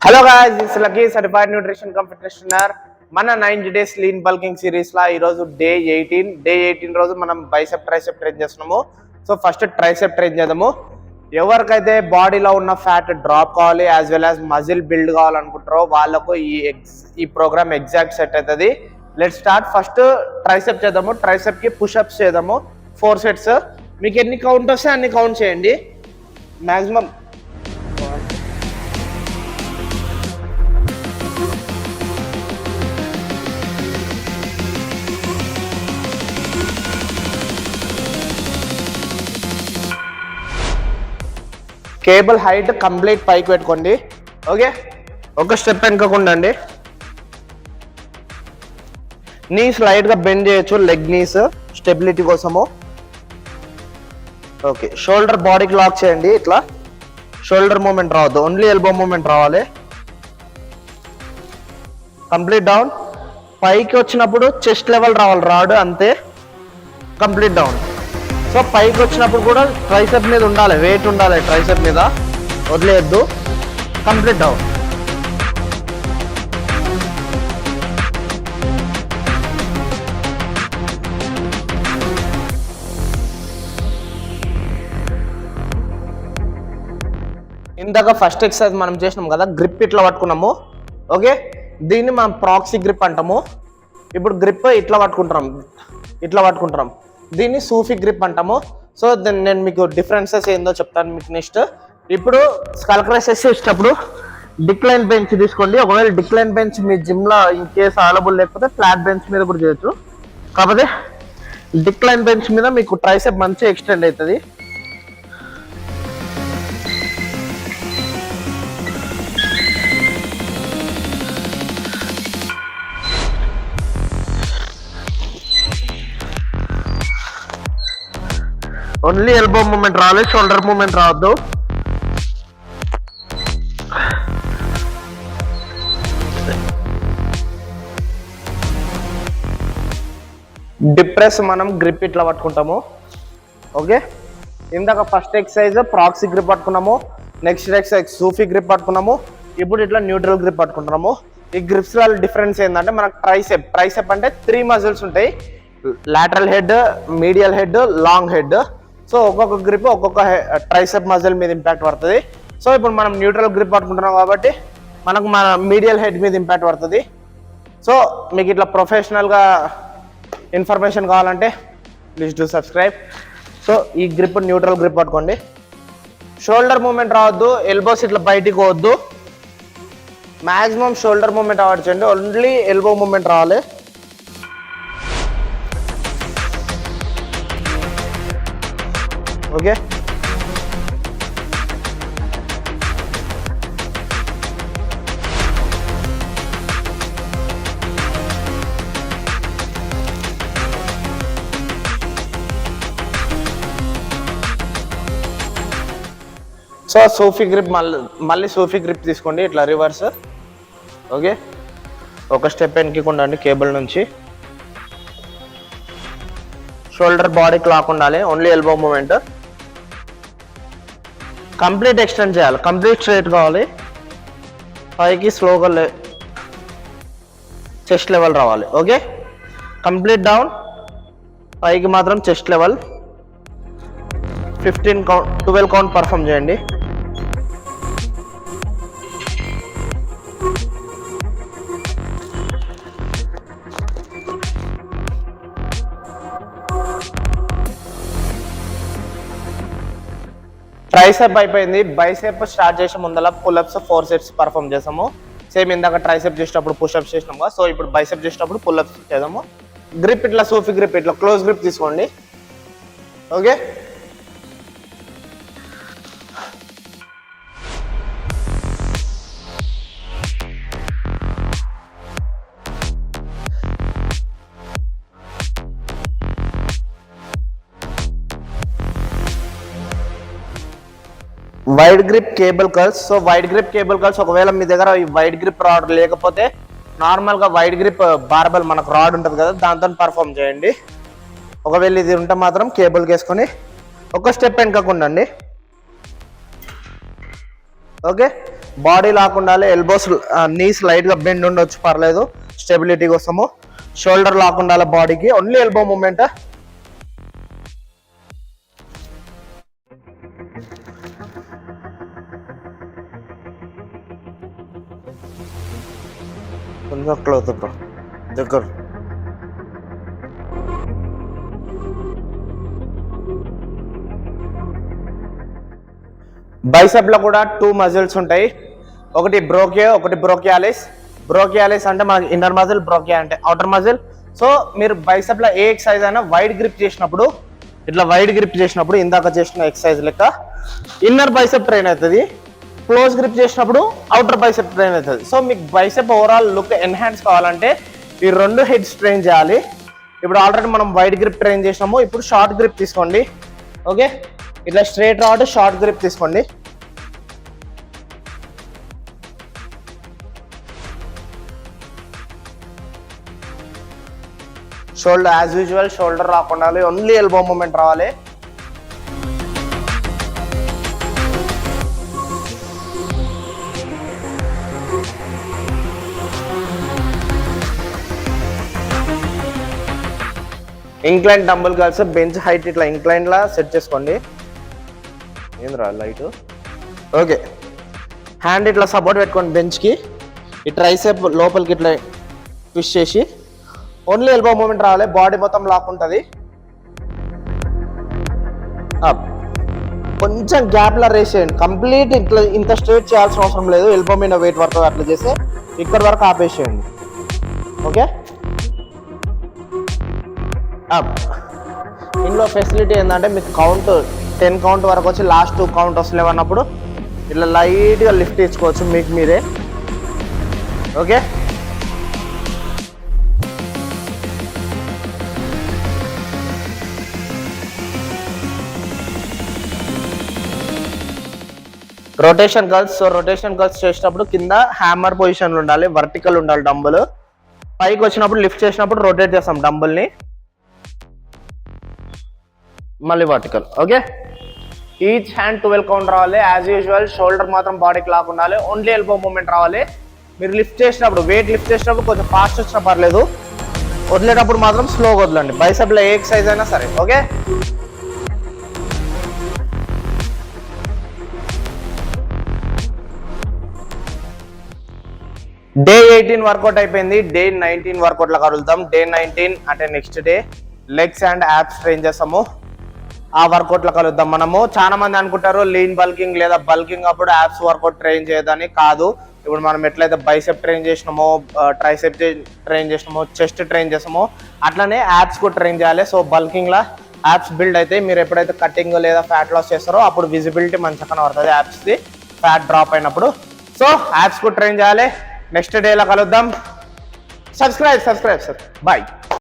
Hello guys, this Lucky certified nutrition cum fitness trainer. మన 90 days lean bulking series లా ఈ రోజు డే 18 రోజు మనం బైసెప్ ట్రైసెప్ ట్రైన్ చేస్తున్నాము. సో ఫస్ట్ ట్రైసెప్ ట్రైన్ చేద్దాము. ఎవరికైతే బాడీలో ఉన్న ఫ్యాట్ డ్రాప్ కావాలి as well as muscle build కావాలనుకుంటారో వాళ్ళకు ఈ ప్రోగ్రామ్ ఎగ్జాక్ట్ సెట్ అవుతుంది. Let start. ఫస్ట్ ట్రైసెప్ చేద్దాము. ట్రైసెప్ కి పుషప్స్ చేద్దాము 4 sets. మీకు ఎన్ని కౌంట్ వస్తే అన్ని కౌంట్ చేయండి. మాక్సిమం కేబుల్ హైట్ కంప్లీట్ పైకి పెట్టుకోండి. ఓకే, ఒక స్టెప్ వెనుకకుండండి. నీస్ లైట్గా బెండ్ చేయొచ్చు, లెగ్ నీస్ స్టెబిలిటీ కోసము. ఓకే, షోల్డర్ బాడీకి లాక్ చేయండి. ఇట్లా షోల్డర్ మూమెంట్ రావద్దు, ఓన్లీ ఎల్బో మూమెంట్ రావాలి. Complete down. పైకి వచ్చినప్పుడు చెస్ట్ లెవెల్ రావాలి రాడ్, అంతే. Complete down. సో పైకి వచ్చినప్పుడు కూడా ట్రైసెప్ మీద ఉండాలి, వెయిట్ ఉండాలి ట్రైసెప్ మీద, వదిలేయద్దు. Complete down. ఇందాక ఫస్ట్ ఎక్సర్సైజ్ మనం చేసినాం కదా, గ్రిప్ ఇట్లా పట్టుకున్నాము. ఓకే, దీన్ని మనం ప్రాక్సీ గ్రిప్ అంటాము. ఇప్పుడు గ్రిప్ ఇట్లా పట్టుకుంటున్నాం. దీన్ని సూఫీ గ్రిప్ అంటాము. సో నేను మీకు డిఫరెన్సెస్ ఏందో చెప్తాను మీకు నెక్స్ట్. ఇప్పుడు స్కల్ క్రషెస్ చేసేటప్పుడు డిక్లైన్ బెంచ్ తీసుకోండి. ఒకవేళ డిక్లైన్ బెంచ్ మీ జిమ్లో ఇన్ కేసు అవైలబుల్ లేకపోతే ఫ్లాట్ బెంచ్ మీద కూడా చేయొచ్చు. కాకపోతే డిక్లైన్ బెంచ్ మీద మీకు ట్రైసెప్ మంచిగా ఎక్స్టెండ్ అవుతుంది. ఓన్లీ ఎల్బో మూమెంట్ రావాలి, షోల్డర్ మూమెంట్ రావద్దు. డిప్రెస్ మనం గ్రిప్ ఇట్లా పట్టుకుంటాము. ఓకే, ఇందాక ఫస్ట్ ఎక్సర్సైజ్ ప్రాక్సీ గ్రిప్ పట్టుకున్నాము, నెక్స్ట్ ఎక్సర్సైజ్ సూఫీ గ్రిప్ పట్టుకున్నాము, ఇప్పుడు ఇట్లా న్యూట్రల్ గ్రిప్ పట్టుకుంటున్నాము. ఈ గ్రిప్స్ వల్ల డిఫరెన్స్ ఏంటంటే మనకు ట్రైసెప్ అంటే 3 మజిల్స్ ఉంటాయి. Lateral head, medial head, long head. So ఒక్కొక్క గ్రిప్ ఒక్కొక్క ట్రైసెప్ మజిల్ మీద ఇంపాక్ట్ పడుతుంది. సో ఇప్పుడు మనం న్యూట్రల్ గ్రిప్ పట్టుకుంటున్నాం కాబట్టి మనకు మన మీడియల్ హెడ్ మీద ఇంపాక్ట్ పడుతుంది. సో మీకు ఇట్లా ప్రొఫెషనల్గా ఇన్ఫర్మేషన్ కావాలంటే ప్లీజ్ డూ సబ్స్క్రైబ్. సో ఈ గ్రిప్ న్యూట్రల్ గ్రిప్ పట్టుకోండి. షోల్డర్ మూమెంట్ రావద్దు, ఎల్బోస్ ఇట్లా బయటికి పోవద్దు. మ్యాక్సిమం షోల్డర్ మూమెంట్ అవాయిడ్ చేయండి, ఓన్లీ ఎల్బో మూమెంట్ రావాలి. ఓకే, సో సూఫీ గ్రిప్ మళ్ళీ సూఫీ గ్రిప్ తీసుకోండి, ఇట్లా రివర్స్. ఓకే, ఒక స్టెప్ వెనక్కి ఉండండి కేబుల్ నుంచి. షోల్డర్ బాడీకి లాక్ ఉండాలి, only elbow movement. Complete extend చేయాలి, కంప్లీట్ స్ట్రైట్ కావాలి. పైకి స్లోగా చెస్ట్ లెవెల్ రావాలి. Okay, complete down. పైకి మాత్రం చెస్ట్ లెవెల్. 12 కౌంట్ పర్ఫామ్ చేయండి. ట్రైసెప్ అయిపోయింది. బైసెప్ స్టార్ట్ చేసే ముందర పుల్అప్స్ 4 sets పర్ఫామ్ చేసాము. సేమ్ ఇందాక ట్రైసెప్ చేసేటప్పుడు పుషప్స్ చేసినాము కదా, సో ఇప్పుడు బైసెప్ చేసేటప్పుడు పుల్అప్స్ చేద్దాము. గ్రిప్ ఇట్లా సూఫీ గ్రిప్ ఇట్లా క్లోజ్ గ్రిప్ తీసుకోండి. Okay, wide grip cable curls. So wide grip cable curls ఒకవేళ మీ దగ్గర ఈ వైడ్ గ్రిప్ రాడ్ లేకపోతే నార్మల్గా వైడ్ గ్రిప్ బార్బెల్ మనకు రాడ్ ఉంటుంది కదా, దాంతో పర్ఫామ్ చేయండి. ఒకవేళ ఇది ఉంటే మాత్రం కేబుల్కి వేసుకొని ఒక స్టెప్ వెనకకు ఉండండి. ఓకే, బాడీ లాక్ ఉండాలి, ఎల్బోస్ నీస్ లైట్గా బెండ్ ఉండొచ్చు, పర్లేదు, స్టెబిలిటీ కోసము. షోల్డర్ లాక్ ఉండాలి బాడీకి, ఓన్లీ ఎల్బో మూమెంట్. కొంచెం క్లోజ్ బ్రో, దగ్గర. బైసెప్ లో కూడా 2 మజిల్స్ ఉంటాయి, ఒకటి బ్రోకియో, ఒకటి బ్రోకియాలిస్. బ్రోకియాలిస్ అంటే మనకి ఇన్నర్ మజిల్, బ్రోకియా అంటే అవుటర్ మజిల్. సో మీరు బైసెప్ లో ఏ ఎక్సర్సైజ్ అయినా వైడ్ గ్రిప్ చేసినప్పుడు, ఇట్లా వైడ్ గ్రిప్ చేసినప్పుడు ఇందాక చేసిన ఎక్సర్సైజ్ లెక్క ఇన్నర్ బైసెప్ ట్రైన్ అవుతుంది, క్లోజ్ గ్రిప్ చేసినప్పుడు అవుటర్ బైసెప్ ట్రైన్ అవుతుంది. సో మీకు బైసెప్ ఓవరాల్ లుక్ ఎన్హాన్స్ కావాలంటే ఈ 2 హెడ్స్ ట్రైన్ చేయాలి. ఇప్పుడు ఆల్రెడీ మనం వైడ్ గ్రిప్ ట్రైన్ చేసినాము, ఇప్పుడు షార్ట్ గ్రిప్ తీసుకోండి. ఓకే, ఇట్లా స్ట్రైట్ రాడ్ షార్ట్ గ్రిప్ తీసుకోండి. షోల్డర్ యాజ్ యూజువల్ షోల్డర్ రాకుండా ఓన్లీ ఎల్బో మూమెంట్ రావాలి. ఇంక్లైన్ డంబుల్ కలిసి బెంచ్ హైట్ ఇట్లా ఇంక్లైన్ లా సెట్ చేసుకోండి. ఏంద్రా లైట్. ఓకే, హ్యాండ్ ఇట్లా సపోర్ట్ పెట్టుకోండి బెంచ్కి. ఈ ట్రైసెప్ లోపలికి ఇట్లా ట్విస్ట్ చేసి ఓన్లీ ఎల్బో మూమెంట్ రావాలి, బాడీ మొత్తం లాక్ ఉంటుంది. కొంచెం గ్యాప్లా రేస్ చేయండి, కంప్లీట్ ఇట్లా ఇంత స్ట్రేట్ చేయాల్సిన అవసరం లేదు. ఎల్బో మీద వెయిట్ పడుతుంది, అట్లా చేసి ఇక్కడ వరకు ఆపేసేయండి. ఓకే, ఇందులో ఫెసిలిటీ ఏంటంటే మీకు కౌంట్ 10 కౌంట్ వరకు వచ్చి లాస్ట్ 2 కౌంట్ వస్తలేవు అన్నప్పుడు ఇట్లా లైట్గా లిఫ్ట్ ఇచ్చుకోవచ్చు మీకు మీరే. Okay, rotation curls. So rotation curls చేసేటప్పుడు కింద హ్యామర్ పొజిషన్లో ఉండాలి, వర్టికల్ ఉండాలి డంబుల్. పైకి వచ్చినప్పుడు లిఫ్ట్ చేసినప్పుడు రొటేట్ చేస్తాం డంబుల్ని, మళ్ళీ vertical. Okay, each hand 12 count రావాలి. యాజ్ యూజువల్ షోల్డర్ మాత్రం బాడీకి లాక్ ఉండాలి, ఓన్లీ ఎల్బో మూమెంట్ రావాలి. మీరు లిఫ్ట్ చేసినప్పుడు, వెయిట్ లిఫ్ట్ చేసినప్పుడు కొంచెం ఫాస్ట్ వచ్చినా పర్లేదు, వదిలేటప్పుడు మాత్రం స్లోగా వదలండి, బైసెప్లో ఏ ఎక్సర్సైజ్ అయినా సరే. ఓకే, డే 18 వర్కౌట్ అయిపోయింది. డే 19 వర్కౌట్లో కలుద్దాం. డే 19 అంటే next day legs and abs train చేస్తాము, ఆ వర్కౌట్లో కలుద్దాం మనము. చాలా మంది అనుకుంటారు లీన్ బల్కింగ్ లేదా బల్కింగ్ అప్పుడు యాప్స్ వర్కౌట్ ట్రైన్ చేయదని. కాదు, ఇప్పుడు మనం ఎట్లయితే బైసెప్ ట్రైన్ చేసినామో, ట్రైసెప్ ట్రైన్ చేసినామో, చెస్ట్ ట్రైన్ చేసామో, అట్లనే యాప్స్ కూడా ట్రైన్ చేయాలి. సో బల్కింగ్లా యాప్స్ బిల్డ్ అయితే మీరు ఎప్పుడైతే కటింగ్ లేదా ఫ్యాట్ లాస్ చేస్తారో అప్పుడు విజిబిలిటీ మంచిగా కనబడుతుంది యాప్స్ది, ఫ్యాట్ డ్రాప్ అయినప్పుడు. సో యాప్స్ కూడా ట్రైన్ చేయాలి. నెక్స్ట్ డేలో కలుద్దాం. Subscribe bye.